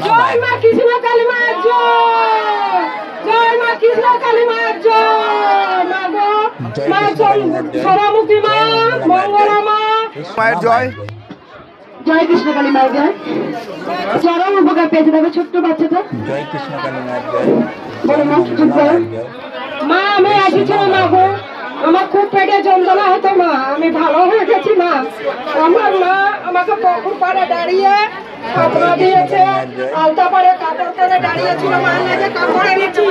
জয় মা কৃষ্ণ কালী মায়ের জয়, জয় মা কৃষ্ণ কালী মায়ের জয়। মা গো মা সরামুখী মা, মঙ্গলা মা মায়ের জয়। জয় কৃষ্ণ কালী মায়ের জয়। চরম উপকার পেয়েছে দেখো ছোট্ট বাচ্চাটা। জয় কৃষ্ণ কালী মায়ের জয়। বলো মা চুপ করো। মা আমি এসেছিলাম মা গো, আমার খুব পেটে যন্ত্রণা হতো মা, আমি ভালো হয়ে গেছি মা। আমার মা আমাকে পুকুর পাড়ে দাঁড়িয়ে কাপড় দিয়েছে, আলতা পাড়ে কাপড় পরে দাঁড়িয়েছিল, মায়ের লেগে কাপড় এনেছি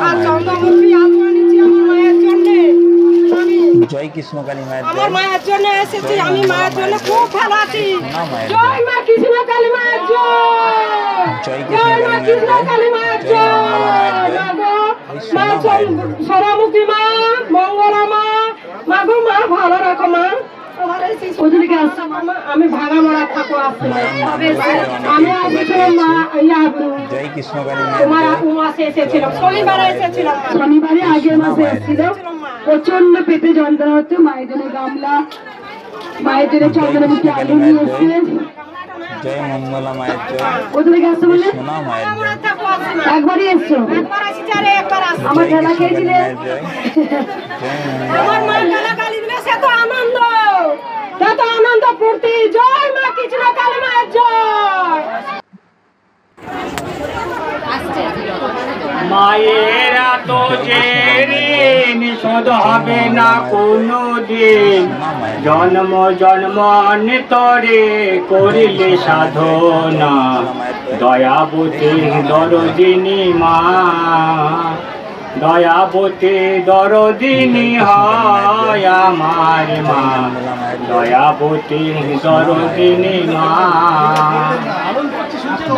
আর চন্দ্রমুখী আলু এনেছি আমার মায়ের জন্য। জয় কৃষ্ণ কালী মায়ের জয়। আমার মায়ের জন্য এসেছি, আমি মায়ের জন্য খুব ভালো আছি। জয় মা কৃষ্ণ কালী মায়ের জয়, জয় মা কৃষ্ণ কালী মায়ের জয়। মা সরামুখী মা, মঙ্গলা মা, মা গো মা ভালো রাখো মা। ওদিকে আসছো মা, আমি ভাঙা মরা থাকো আসলে আমি আসছিলাম মা। জয় কৃষ্ণ কালী তোমার মাসে এসেছিলাম, শনিবারে এসেছিলাম, শনিবারে আগের মাসে এসেছিল। প্রচন্ড পেটে যন্ত্রণা হচ্ছে, মায়ের জন্য গামলা, মায়ের জন্য চন্দ্রমুখী আলু নিয়ে এসছে। জয় মঙ্গলা মায়ের জয়। ওদিকে আসছো বলে সোনা মায়ের জয়। একবারই এসছো, আমার ঠেলা খেয়েছিলে। আমার মা ঠেলা কালি দিলে সে তো আনন্দ, সে তো আনন্দ ফুর্তি। জয় মা কৃষ্ণ কালী মায়ের জয়। মায়েরা তো যে ঋণ শোধ হবে না কোনো দিন, জন্ম জন্মান্তরে করিলে সাধনা, দয়াবতী দরদিনী মা, দয়াবতী দরদিনী হয় আমার মা, দয়াবতী দরদিনী মা,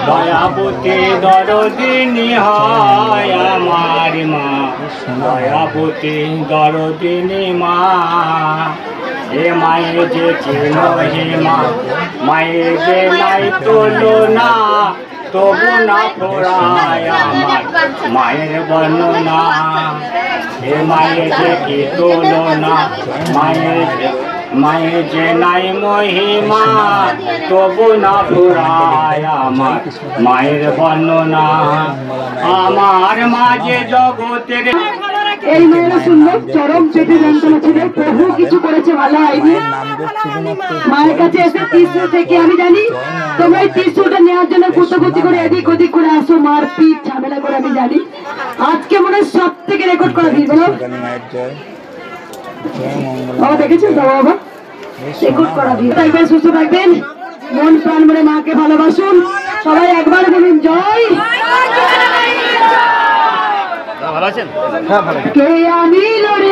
দয়াবতী দরদিনী হয় আমার মা, দয়াবতী দরদিনী মা। এ মায়ের যে চিহ্ন হে মা, মায়ের যে নাই তুলনা, তবু না পড়ায় আমার মায়ের বর্ণনা। হে মায়ের যে কি তুলনা, মায়ের যে নাই মহিমা, তবু না পুরায় আমার মায়ের বর্ণনা। আমার মাঝে জগতের এই মেয়েরা সুন্দর চরম পেটে যন্ত্রণা ছিল, বহু কিছু করেছে, ভালো হয়নি। মায়ের কাছে এসে ত্রিশূল থেকে আমি জানি তোমরা এই ত্রিশূলটা নেওয়ার জন্য কুতকুতি করে এদিক ওদিক করে আসো, মারপিট ঝামেলা করে আমি জানি। আজকে মনে হয় সব থেকে রেকর্ড করা দিই বলো বাবা, দেখেছেন তো বাবা রেকর্ড করা দিই। থাকবেন, সুস্থ থাকবেন, মন প্রাণ ভরে মাকে ভালোবাসুন। সবাই একবার বলুন জয়। ভালো আছেন? কে আমি লড়ে